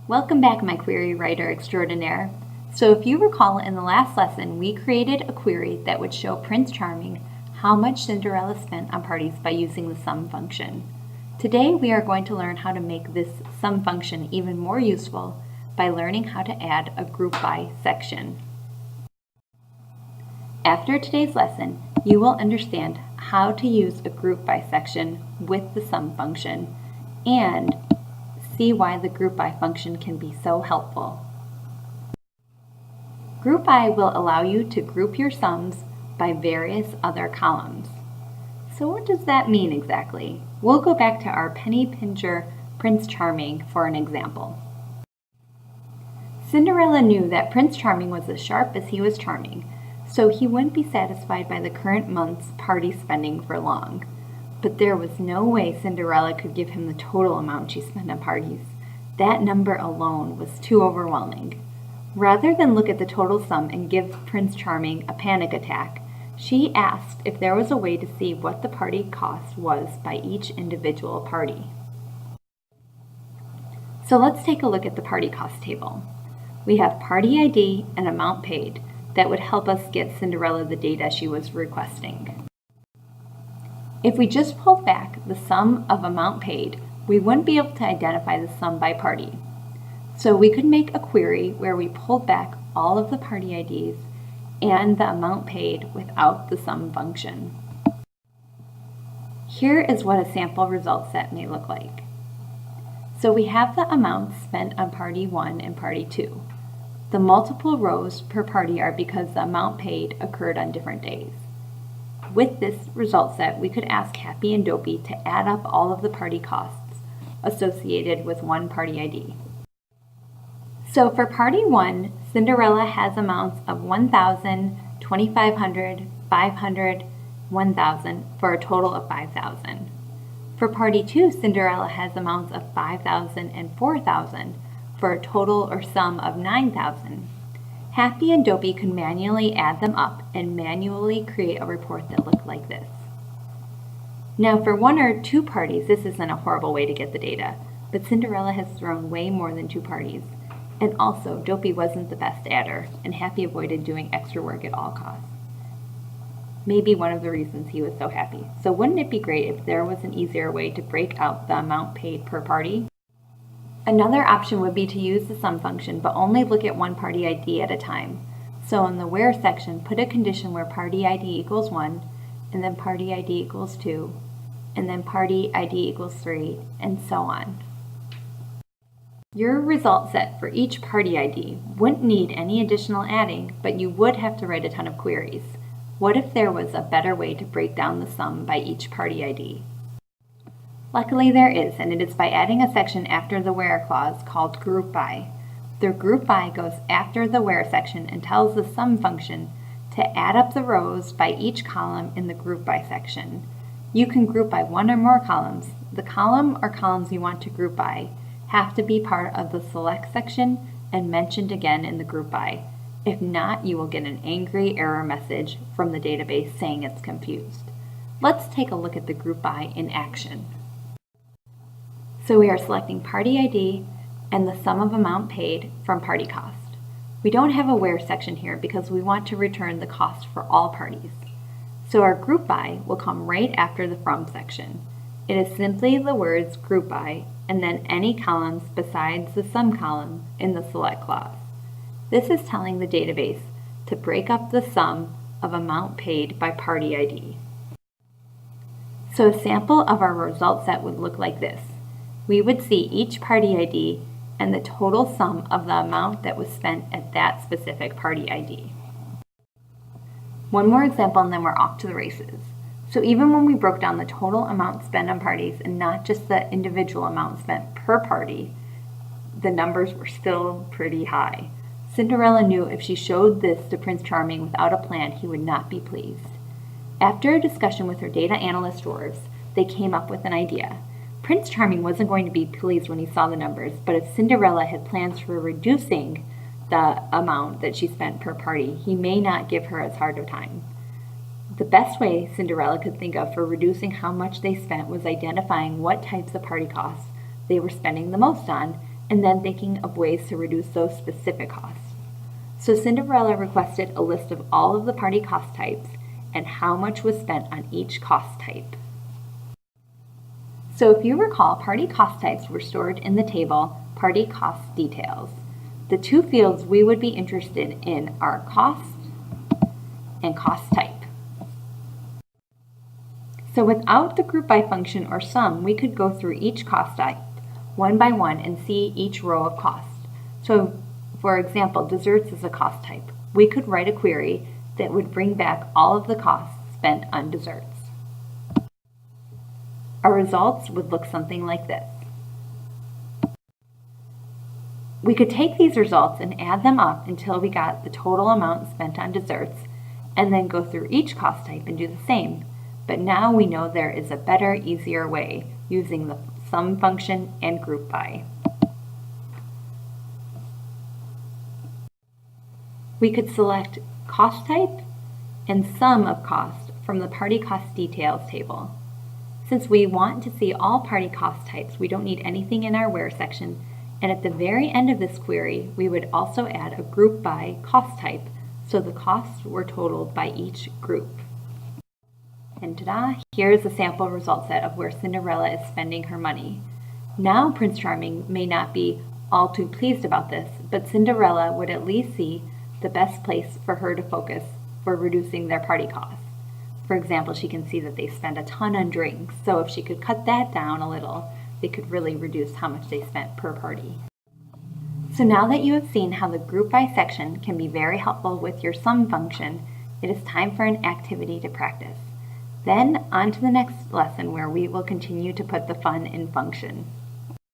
Welcome back, my query writer extraordinaire. So if you recall, in the last lesson, we created a query that would show Prince Charming how much Cinderella spent on parties by using the sum function. Today we are going to learn how to make this sum function even more useful by learning how to add a group by section. After today's lesson, you will understand how to use a group by section with the sum function and see why the group by function can be so helpful. Group by will allow you to group your sums by various other columns. So what does that mean exactly? We'll go back to our penny pincher Prince Charming for an example. Cinderella knew that Prince Charming was as sharp as he was charming, so he wouldn't be satisfied by the current month's party spending for long. But there was no way Cinderella could give him the total amount she spent on parties. That number alone was too overwhelming. Rather than look at the total sum and give Prince Charming a panic attack, she asked if there was a way to see what the party cost was by each individual party. So let's take a look at the party cost table. We have party ID and amount paid that would help us get Cinderella the data she was requesting. If we just pulled back the sum of amount paid, we wouldn't be able to identify the sum by party. So we could make a query where we pulled back all of the party IDs and the amount paid without the sum function. Here is what a sample result set may look like. So we have the amounts spent on party 1 and party 2. The multiple rows per party are because the amount paid occurred on different days. With this result set, we could ask Happy and Dopey to add up all of the party costs associated with one party ID. So for party 1, Cinderella has amounts of 1,000, 2,500, 500, 1,000 for a total of 5,000. For party 2, Cinderella has amounts of 5,000 and 4,000 for a total or sum of 9,000. Happy and Dopey could manually add them up and manually create a report that looked like this. Now for 1 or 2 parties, this isn't a horrible way to get the data, but Cinderella has thrown way more than 2 parties. And also, Dopey wasn't the best adder, and Happy avoided doing extra work at all costs. Maybe one of the reasons he was so happy. So wouldn't it be great if there was an easier way to break out the amount paid per party? Another option would be to use the sum function, but only look at one party ID at a time. So in the where section, put a condition where party ID equals 1, and then party ID equals 2, and then party ID equals 3, and so on. Your result set for each party ID wouldn't need any additional adding, but you would have to write a ton of queries. What if there was a better way to break down the sum by each party ID? Luckily there is, and it is by adding a section after the where clause called group by. The group by goes after the where section and tells the sum function to add up the rows by each column in the group by section. You can group by 1 or more columns. The column or columns you want to group by have to be part of the select section and mentioned again in the group by. If not, you will get an angry error message from the database saying it's confused. Let's take a look at the group by in action. So we are selecting party ID and the sum of amount paid from party cost. We don't have a where section here because we want to return the cost for all parties. So our group by will come right after the from section. It is simply the words group by and then any columns besides the sum column in the select clause. This is telling the database to break up the sum of amount paid by party ID. So a sample of our result set would look like this. We would see each party ID and the total sum of the amount that was spent at that specific party ID. One more example and then we're off to the races. So even when we broke down the total amount spent on parties and not just the individual amount spent per party, the numbers were still pretty high. Cinderella knew if she showed this to Prince Charming without a plan, he would not be pleased. After a discussion with her data analyst dwarves, they came up with an idea. Prince Charming wasn't going to be pleased when he saw the numbers, but if Cinderella had plans for reducing the amount that she spent per party, he may not give her as hard a time. The best way Cinderella could think of for reducing how much they spent was identifying what types of party costs they were spending the most on and then thinking of ways to reduce those specific costs. So Cinderella requested a list of all of the party cost types and how much was spent on each cost type. So if you recall, party cost types were stored in the table Party Cost Details. The two fields we would be interested in are cost and cost type. So without the group by function or sum, we could go through each cost type one by one and see each row of cost. So for example, desserts is a cost type. We could write a query that would bring back all of the costs spent on desserts. Our results would look something like this. We could take these results and add them up until we got the total amount spent on desserts, and then go through each cost type and do the same. But now we know there is a better, easier way using the sum function and group by. We could select cost type and sum of cost from the party cost details table. Since we want to see all party cost types, we don't need anything in our where section, and at the very end of this query, we would also add a group by cost type, so the costs were totaled by each group. And ta-da, here's a sample result set of where Cinderella is spending her money. Now Prince Charming may not be all too pleased about this, but Cinderella would at least see the best place for her to focus for reducing their party costs. For example, she can see that they spend a ton on drinks, so if she could cut that down a little, they could really reduce how much they spent per party. So now that you have seen how the group by section can be very helpful with your sum function, it is time for an activity to practice. Then on to the next lesson where we will continue to put the fun in function.